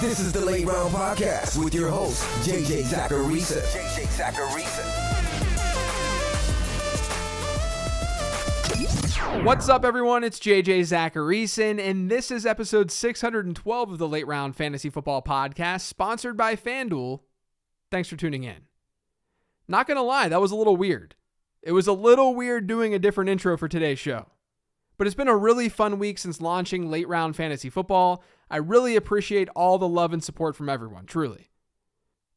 This is the Late Round Podcast with your host, JJ Zacharisa. What's up, everyone? It's JJ Zacharisa, and this is episode 612 of the Late Round Fantasy Football Podcast, sponsored by FanDuel. Thanks for tuning in. Not gonna lie, that was a little weird. It was a little weird doing a different intro for today's show. But it's been a really fun week since launching Late Round Fantasy Football. I really appreciate all the love and support from everyone, truly.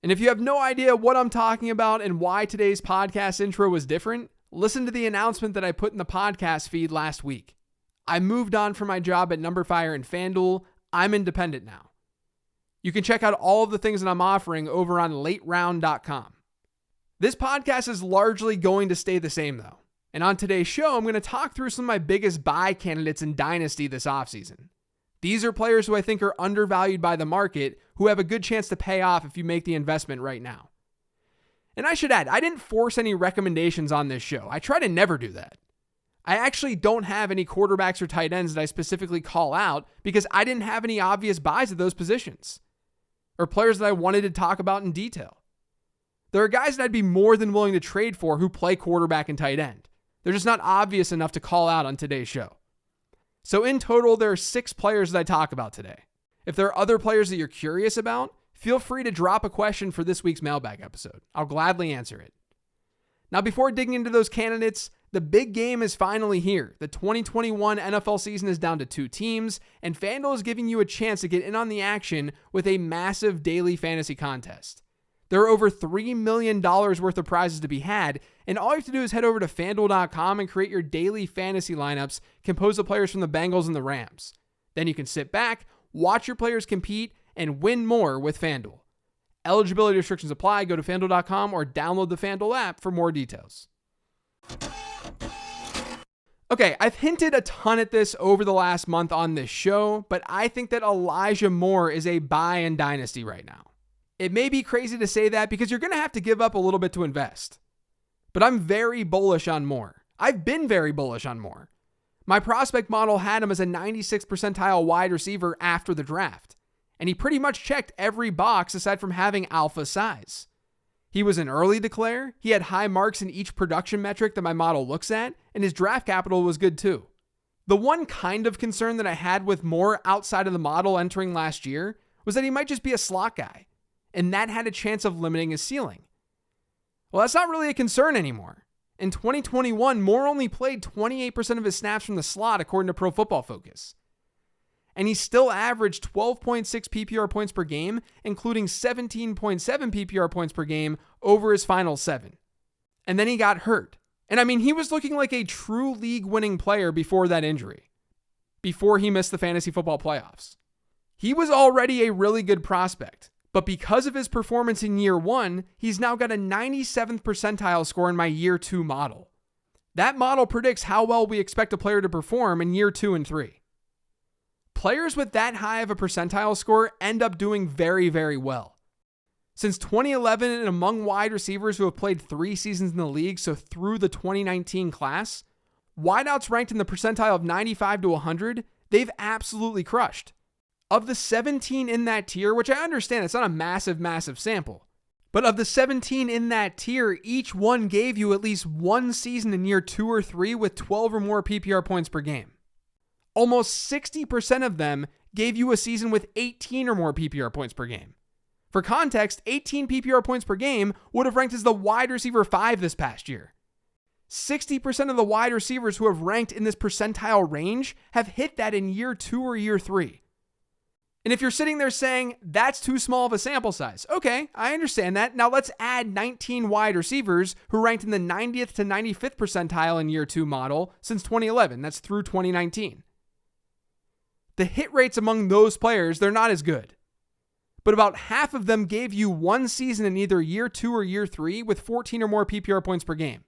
And if you have no idea what I'm talking about and why today's podcast intro was different, listen to the announcement that I put in the podcast feed last week. I moved on from my job at Numberfire and FanDuel. I'm independent now. You can check out all of the things that I'm offering over on lateround.com. This podcast is largely going to stay the same, though. And on today's show, I'm going to talk through some of my biggest buy candidates in Dynasty this offseason. These are players who I think are undervalued by the market, who have a good chance to pay off if you make the investment right now. And I should add, I didn't force any recommendations on this show. I try to never do that. I actually don't have any quarterbacks or tight ends that I specifically call out because I didn't have any obvious buys at those positions or players that I wanted to talk about in detail. There are guys that I'd be more than willing to trade for who play quarterback and tight end. They're just not obvious enough to call out on today's show. So in total, there are 6 players that I talk about today. If there are other players that you're curious about, feel free to drop a question for this week's mailbag episode. I'll gladly answer it. Now, before digging into those candidates, the big game is finally here. The 2021 NFL season is down to 2 teams, and FanDuel is giving you a chance to get in on the action with a massive daily fantasy contest. There are over $3 million worth of prizes to be had, and all you have to do is head over to FanDuel.com and create your daily fantasy lineups composed of players from the Bengals and the Rams. Then you can sit back, watch your players compete, and win more with FanDuel. Eligibility restrictions apply. Go to FanDuel.com or download the FanDuel app for more details. Okay, I've hinted a ton at this over the last month on this show, but I think that Elijah Moore is a buy in Dynasty right now. It may be crazy to say that because you're going to have to give up a little bit to invest. But I'm very bullish on Moore. I've been very bullish on Moore. My prospect model had him as a 96th percentile wide receiver after the draft. And he pretty much checked every box aside from having alpha size. He was an early declare, he had high marks in each production metric that my model looks at, and his draft capital was good too. The one kind of concern that I had with Moore outside of the model entering last year was that he might just be a slot guy, and that had a chance of limiting his ceiling. Well, that's not really a concern anymore. In 2021, Moore only played 28% of his snaps from the slot according to Pro Football Focus. And he still averaged 12.6 PPR points per game, including 17.7 PPR points per game over his final 7. And then he got hurt. And I mean, he was looking like a true league-winning player before that injury, before he missed the fantasy football playoffs. He was already a really good prospect, but because of his performance in year 1, he's now got a 97th percentile score in my year 2 model. That model predicts how well we expect a player to perform in year 2 and 3. Players with that high of a percentile score end up doing very, very well. Since 2011 and among wide receivers who have played 3 seasons in the league, so through the 2019 class, wideouts ranked in the percentile of 95 to 100, they've absolutely crushed. Of the 17 in that tier, which I understand it's not a massive sample, but of the 17 in that tier, each one gave you at least one season in year 2 or 3 with 12 or more PPR points per game. Almost 60% of them gave you a season with 18 or more PPR points per game. For context, 18 PPR points per game would have ranked as the wide receiver 5 this past year. 60% of the wide receivers who have ranked in this percentile range have hit that in year 2 or year 3. And if you're sitting there saying, that's too small of a sample size, okay, I understand that. Now let's add 19 wide receivers who ranked in the 90th to 95th percentile in year 2 model since 2011. That's through 2019. The hit rates among those players, they're not as good. But about half of them gave you one season in either year 2 or year 3 with 14 or more PPR points per game.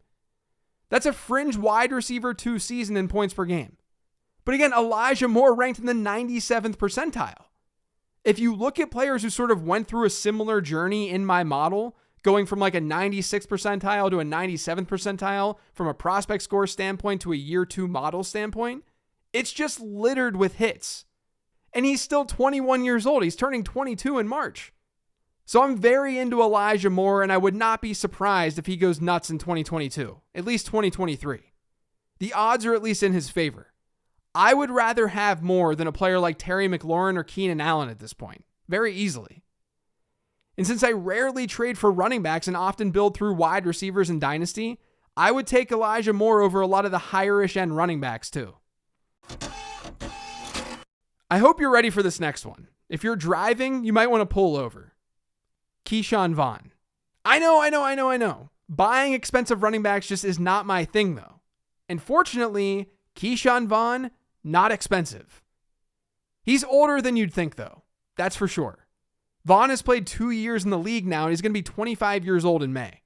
That's a fringe wide receiver 2 season in points per game. But again, Elijah Moore ranked in the 97th percentile. If you look at players who sort of went through a similar journey in my model, going from like a 96th percentile to a 97th percentile from a prospect score standpoint to a year 2 model standpoint, it's just littered with hits. And he's still 21 years old. He's turning 22 in March. So I'm very into Elijah Moore, and I would not be surprised if he goes nuts in 2022, at least 2023. The odds are at least in his favor. I would rather have Moore than a player like Terry McLaurin or Keenan Allen at this point, very easily. And since I rarely trade for running backs and often build through wide receivers in Dynasty, I would take Elijah Moore over a lot of the higher-ish end running backs too. I hope you're ready for this next one. If you're driving, you might want to pull over. Keyshawn Vaughn. I know. Buying expensive running backs just is not my thing though. And fortunately, Keyshawn Vaughn, not expensive. He's older than you'd think though. That's for sure. Vaughn has played 2 years in the league now and he's going to be 25 years old in May.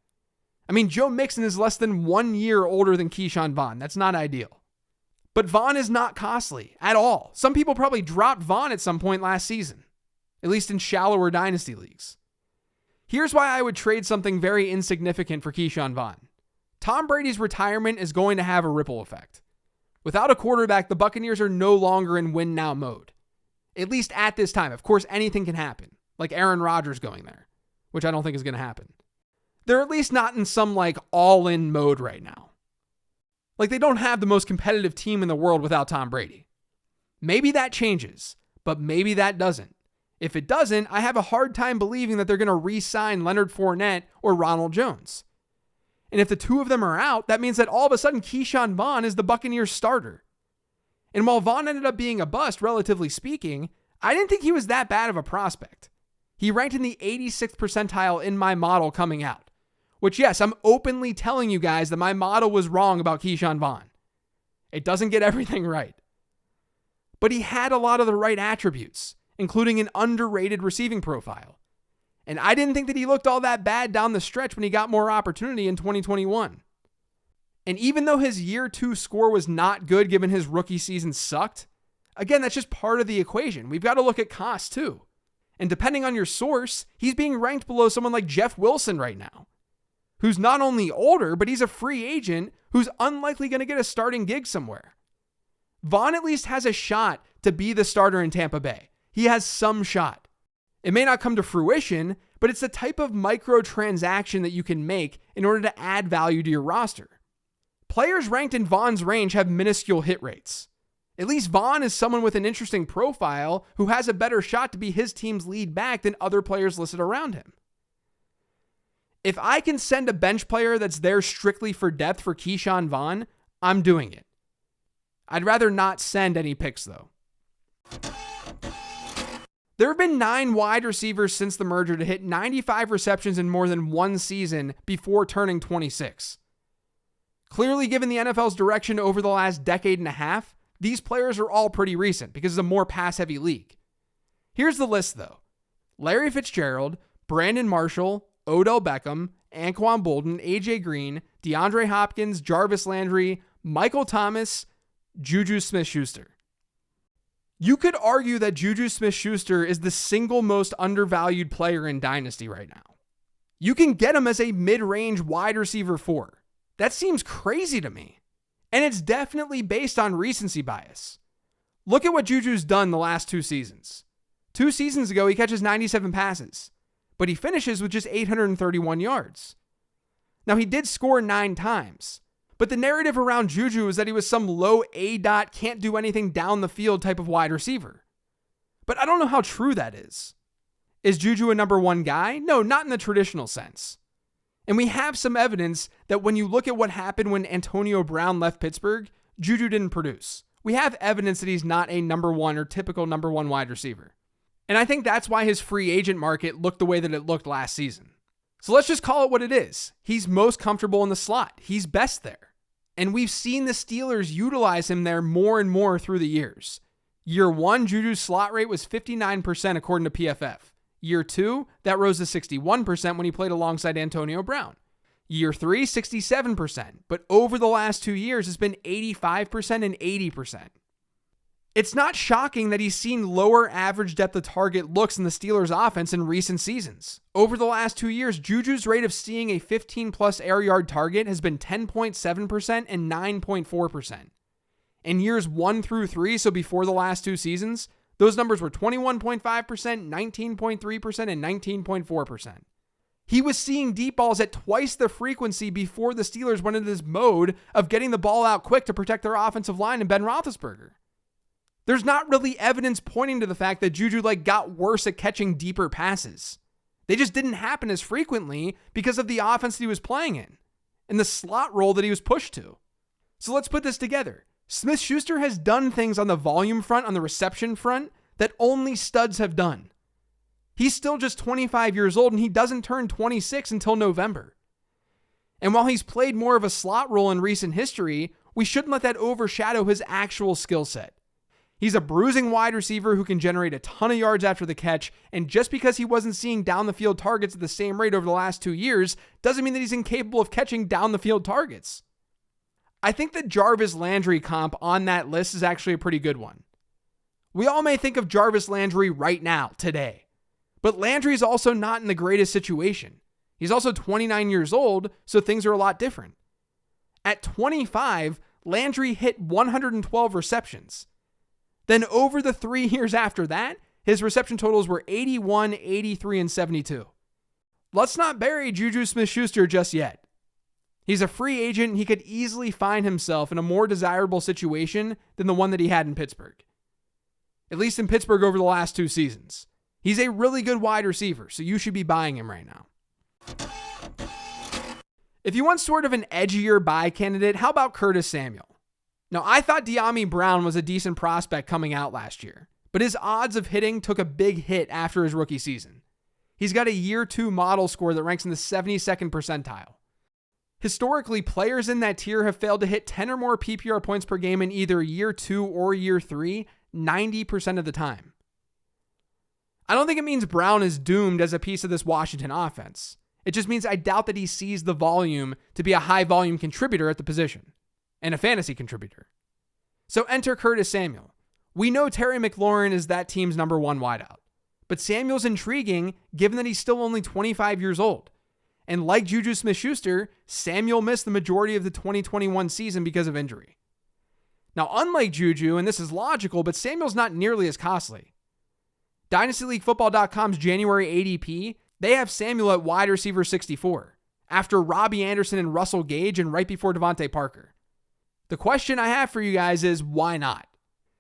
I mean, Joe Mixon is less than 1 year older than Keyshawn Vaughn. That's not ideal. But Vaughn is not costly at all. Some people probably dropped Vaughn at some point last season, at least in shallower dynasty leagues. Here's why I would trade something very insignificant for Keyshawn Vaughn. Tom Brady's retirement is going to have a ripple effect. Without a quarterback, the Buccaneers are no longer in win now mode. At least at this time. Of course, anything can happen, like Aaron Rodgers going there, which I don't think is going to happen. They're at least not in some all-in mode right now. They don't have the most competitive team in the world without Tom Brady. Maybe that changes, but maybe that doesn't. If it doesn't, I have a hard time believing that they're going to re-sign Leonard Fournette or Ronald Jones. And if the two of them are out, that means that all of a sudden Keyshawn Vaughn is the Buccaneers starter. And while Vaughn ended up being a bust, relatively speaking, I didn't think he was that bad of a prospect. He ranked in the 86th percentile in my model coming out. Which, yes, I'm openly telling you guys that my model was wrong about Keyshawn Vaughn. It doesn't get everything right. But he had a lot of the right attributes, including an underrated receiving profile. And I didn't think that he looked all that bad down the stretch when he got more opportunity in 2021. And even though his year 2 score was not good given his rookie season sucked, again, that's just part of the equation. We've got to look at cost too. And depending on your source, he's being ranked below someone like Jeff Wilson right now, who's not only older, but he's a free agent who's unlikely going to get a starting gig somewhere. Vaughn at least has a shot to be the starter in Tampa Bay. He has some shot. It may not come to fruition, but it's the type of microtransaction that you can make in order to add value to your roster. Players ranked in Vaughn's range have minuscule hit rates. At least Vaughn is someone with an interesting profile who has a better shot to be his team's lead back than other players listed around him. If I can send a bench player that's there strictly for depth for Keyshawn Vaughn, I'm doing it. I'd rather not send any picks though. There have been 9 wide receivers since the merger to hit 95 receptions in more than one season before turning 26. Clearly, given the NFL's direction over the last decade and a half, these players are all pretty recent because it's a more pass-heavy league. Here's the list, though. Larry Fitzgerald, Brandon Marshall, Odell Beckham, Anquan Bolden, AJ Green, DeAndre Hopkins, Jarvis Landry, Michael Thomas, Juju Smith-Schuster. You could argue that Juju Smith-Schuster is the single most undervalued player in Dynasty right now. You can get him as a mid-range wide receiver 4. That seems crazy to me. And it's definitely based on recency bias. Look at what Juju's done the last 2 seasons. 2 seasons ago, he catches 97 passes, but he finishes with just 831 yards. Now, he did score 9 times, but the narrative around Juju is that he was some low A-dot, can't do anything down the field type of wide receiver. But I don't know how true that is. Is Juju a number 1 guy? No, not in the traditional sense. And we have some evidence that when you look at what happened when Antonio Brown left Pittsburgh, Juju didn't produce. We have evidence that he's not a number 1 or typical number 1 wide receiver. And I think that's why his free agent market looked the way that it looked last season. So let's just call it what it is. He's most comfortable in the slot. He's best there. And we've seen the Steelers utilize him there more and more through the years. Year 1, Juju's slot rate was 59% according to PFF. Year 2, that rose to 61% when he played alongside Antonio Brown. Year 3, 67%. But over the last 2 years, it's been 85% and 80%. It's not shocking that he's seen lower average depth of target looks in the Steelers' offense in recent seasons. Over the last 2 years, Juju's rate of seeing a 15-plus air yard target has been 10.7% and 9.4%. In years 1 through 3, so before the last 2 seasons, Those numbers were 21.5%, 19.3%, and 19.4%. He was seeing deep balls at twice the frequency before the Steelers went into this mode of getting the ball out quick to protect their offensive line and Ben Roethlisberger. There's not really evidence pointing to the fact that Juju got worse at catching deeper passes. They just didn't happen as frequently because of the offense that he was playing in and the slot role that he was pushed to. So let's put this together. Smith-Schuster has done things on the volume front, on the reception front, that only studs have done. He's still just 25 years old, and he doesn't turn 26 until November. And while he's played more of a slot role in recent history, we shouldn't let that overshadow his actual skill set. He's a bruising wide receiver who can generate a ton of yards after the catch, and just because he wasn't seeing down the field targets at the same rate over the last 2 years doesn't mean that he's incapable of catching down the field targets. I think the Jarvis Landry comp on that list is actually a pretty good one. We all may think of Jarvis Landry right now, today. But Landry is also not in the greatest situation. He's also 29 years old, so things are a lot different. At 25, Landry hit 112 receptions. Then over the 3 years after that, his reception totals were 81, 83, and 72. Let's not bury Juju Smith-Schuster just yet. He's a free agent, and he could easily find himself in a more desirable situation than the one that he had in Pittsburgh. At least in Pittsburgh over the last 2 seasons. He's a really good wide receiver, so you should be buying him right now. If you want sort of an edgier buy candidate, how about Curtis Samuel? Now, I thought De'Ami Brown was a decent prospect coming out last year, but his odds of hitting took a big hit after his rookie season. He's got a year 2 model score that ranks in the 72nd percentile. Historically, players in that tier have failed to hit 10 or more PPR points per game in either year 2 or year 3, 90% of the time. I don't think it means Brown is doomed as a piece of this Washington offense. It just means I doubt that he sees the volume to be a high volume contributor at the position and a fantasy contributor. So enter Curtis Samuel. We know Terry McLaurin is that team's number 1 wideout, but Samuel's intriguing given that he's still only 25 years old. And like Juju Smith-Schuster, Samuel missed the majority of the 2021 season because of injury. Now, unlike Juju, and this is logical, but Samuel's not nearly as costly. DynastyLeagueFootball.com's January ADP, they have Samuel at wide receiver 64, after Robbie Anderson and Russell Gage and right before Devontae Parker. The question I have for you guys is, why not?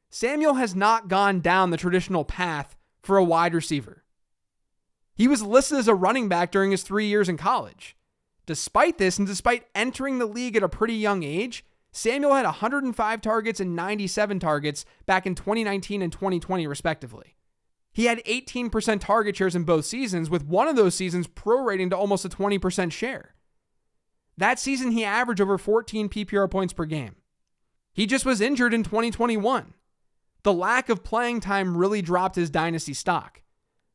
Samuel has not gone down the traditional path for a wide receiver. He was listed as a running back during his 3 years in college. Despite this, and despite entering the league at a pretty young age, Samuel had 105 targets and 97 targets back in 2019 and 2020, respectively. He had 18% target shares in both seasons, with one of those seasons prorating to almost a 20% share. That season, he averaged over 14 PPR points per game. He just was injured in 2021. The lack of playing time really dropped his dynasty stock.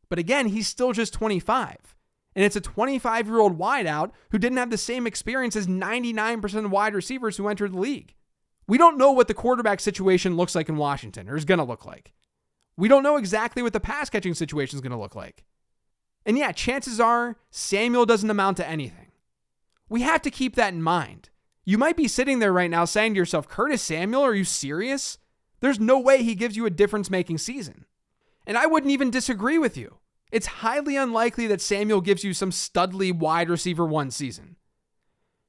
But again, he's still just 25. And it's a 25-year-old wideout who didn't have the same experience as 99% of wide receivers who entered the league. We don't know what the quarterback situation looks like in Washington, or is going to look like. We don't know exactly what the pass catching situation is going to look like. And yeah, chances are Samuel doesn't amount to anything. We have to keep that in mind. You might be sitting there right now saying to yourself, Curtis Samuel, are you serious? There's no way he gives you a difference-making season. And I wouldn't even disagree with you. It's highly unlikely that Samuel gives you some studly wide receiver 1 season.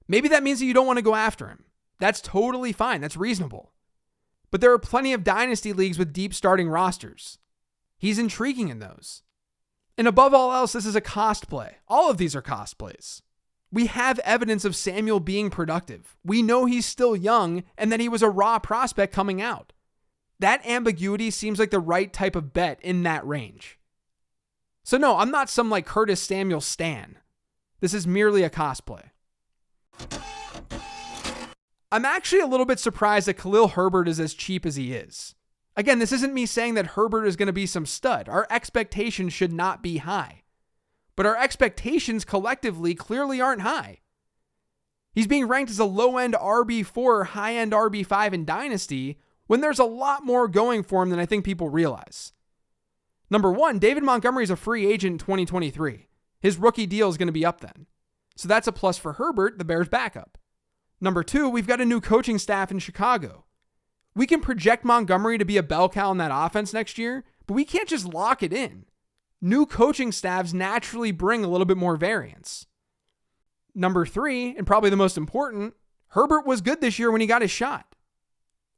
Maybe that means that you don't want to go after him. That's totally fine. That's reasonable. But there are plenty of dynasty leagues with deep starting rosters. He's intriguing in those. And above all else, this is a cost play. All of these are cost plays. We have evidence of Samuel being productive. We know he's still young and that he was a raw prospect coming out. That ambiguity seems like the right type of bet in that range. So no, I'm not some like Curtis Samuel stan. This is merely a cost play. I'm actually a little bit surprised that Khalil Herbert is as cheap as he is. Again, this isn't me saying that Herbert is going to be some stud. Our expectations should not be high. But our expectations collectively clearly aren't high. He's being ranked as a low-end RB4, high-end RB5 in Dynasty when there's a lot more going for him than I think people realize. Number 1, David Montgomery is a free agent in 2023. His rookie deal is going to be up then. So that's a plus for Herbert, the Bears' backup. Number 2, we've got a new coaching staff in Chicago. We can project Montgomery to be a bell cow in that offense next year, but we can't just lock it in. New coaching staffs naturally bring a little bit more variance. Number 3, and probably the most important, Herbert was good this year when he got his shot.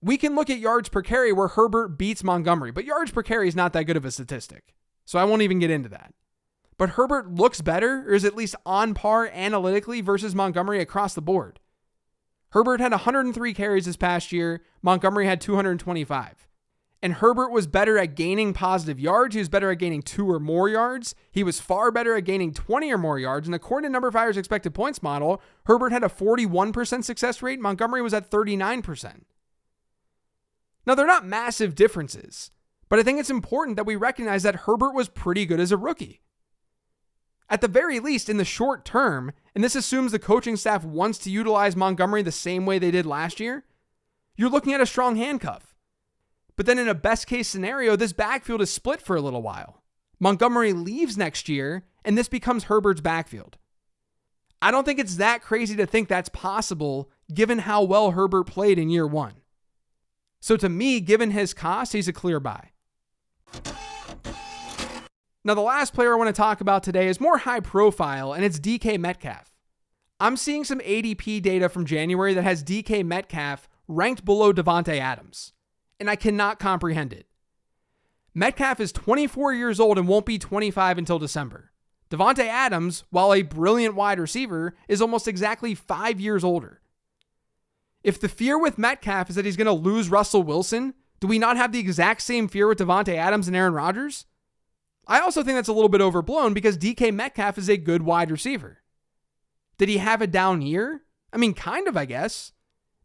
We can look at yards per carry where Herbert beats Montgomery, but yards per carry is not that good of a statistic, so I won't even get into that. But Herbert looks better, or is at least on par analytically versus Montgomery across the board. Herbert had 103 carries this past year, Montgomery had 225. And Herbert was better at gaining positive yards. He was better at gaining 2 or more yards. He was far better at gaining 20 or more yards. And according to Number Fire's expected points model, Herbert had a 41% success rate. Montgomery was at 39%. Now, they're not massive differences, but I think it's important that we recognize that Herbert was pretty good as a rookie. At the very least, in the short term, and this assumes the coaching staff wants to utilize Montgomery the same way they did last year, you're looking at a strong handcuff. But then in a best case scenario, this backfield is split for a little while. Montgomery leaves next year, and this becomes Herbert's backfield. I don't think it's that crazy to think that's possible given how well Herbert played in year 1. So to me, given his cost, he's a clear buy. Now, the last player I want to talk about today is more high profile, and it's DK Metcalf. I'm seeing some ADP data from January that has DK Metcalf ranked below Davante Adams, and I cannot comprehend it. Metcalf is 24 years old and won't be 25 until December. Davante Adams, while a brilliant wide receiver, is almost exactly 5 years older. If the fear with Metcalf is that he's going to lose Russell Wilson, do we not have the exact same fear with Davante Adams and Aaron Rodgers? I also think that's a little bit overblown because DK Metcalf is a good wide receiver. Did he have a down year? I mean, kind of, I guess.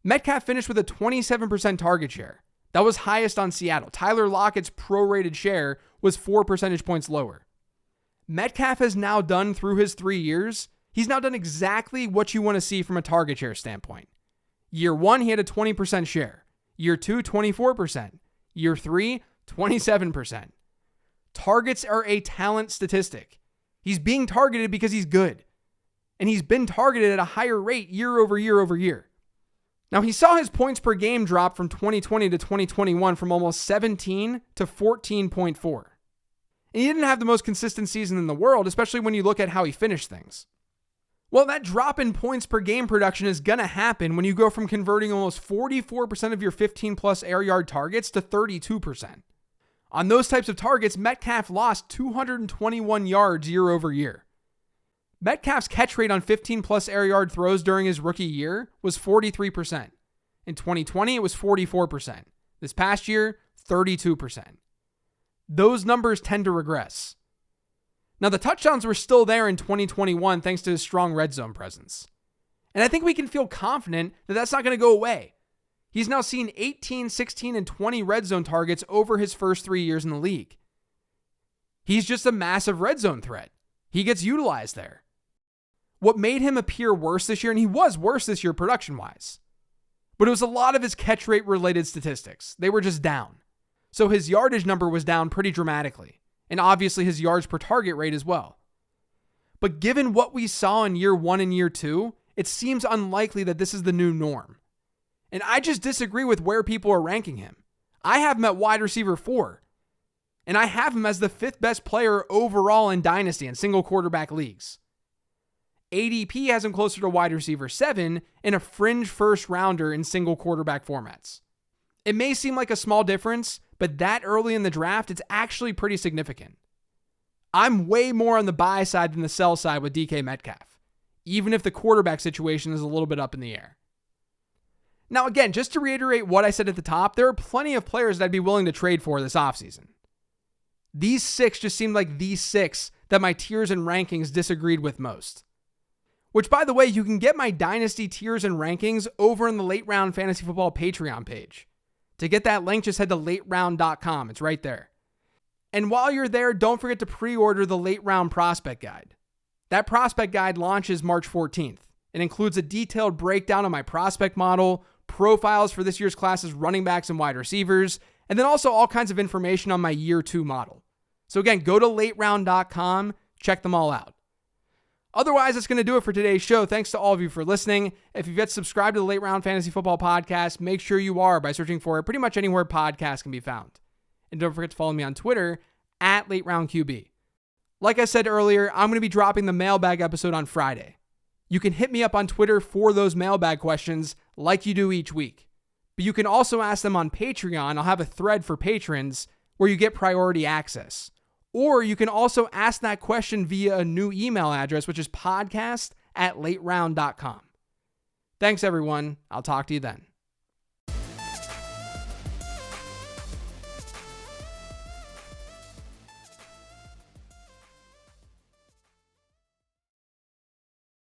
Metcalf finished with a 27% target share. That was highest on Seattle. Tyler Lockett's prorated share was 4 percentage points lower. Metcalf has now done through his 3 years, he's now done exactly what you want to see from a target share standpoint. Year 1, he had a 20% share. Year 2, 24%. Year 3, 27%. Targets are a talent statistic. He's being targeted because he's good. And he's been targeted at a higher rate year over year over year. Now, he saw his points per game drop from 2020 to 2021 from almost 17 to 14.4. And he didn't have the most consistent season in the world, especially when you look at how he finished things. Well, that drop in points per game production is going to happen when you go from converting almost 44% of your 15-plus air yard targets to 32%. On those types of targets, Metcalf lost 221 yards year over year. Metcalf's catch rate on 15-plus air yard throws during his rookie year was 43%. In 2020, it was 44%. This past year, 32%. Those numbers tend to regress. Now, the touchdowns were still there in 2021 thanks to his strong red zone presence. And I think we can feel confident that that's not going to go away. He's now seen 18, 16, and 20 red zone targets over his first 3 years in the league. He's just a massive red zone threat. He gets utilized there. What made him appear worse this year, and he was worse this year production-wise, but it was a lot of his catch rate related statistics. They were just down. So his yardage number was down pretty dramatically, and obviously his yards per target rate as well. But given what we saw in year 1 and year 2, it seems unlikely that this is the new norm. And I just disagree with where people are ranking him. I have him at wide receiver 4, and I have him as the 5th best player overall in dynasty and single quarterback leagues. ADP has him closer to wide receiver 7 and a fringe first rounder in single quarterback formats. It may seem like a small difference, but that early in the draft, it's actually pretty significant. I'm way more on the buy side than the sell side with DK Metcalf, even if the quarterback situation is a little bit up in the air. Now, again, just to reiterate what I said at the top, there are plenty of players that I'd be willing to trade for this offseason. These 6 just seemed like the 6 that my tiers and rankings disagreed with most. Which, by the way, you can get my dynasty tiers and rankings over in the Late Round Fantasy Football Patreon page. To get that link, just head to lateround.com. It's right there. And while you're there, don't forget to pre-order the Late Round Prospect Guide. That prospect guide launches March 14th. It includes a detailed breakdown of my prospect model, profiles for this year's class's running backs and wide receivers, and then also all kinds of information on my year 2 model. So again, go to lateround.com, check them all out. Otherwise, that's going to do it for today's show. Thanks to all of you for listening. If you've yet subscribed to the Late Round Fantasy Football Podcast, make sure you are by searching for it pretty much anywhere podcasts can be found. And don't forget to follow me on Twitter at LateRoundQB. Like I said earlier, I'm going to be dropping the mailbag episode on Friday. You can hit me up on Twitter for those mailbag questions like you do each week. But you can also ask them on Patreon. I'll have a thread for patrons where you get priority access. Or you can also ask that question via a new email address, which is podcast@lateround.com. Thanks, everyone. I'll talk to you then.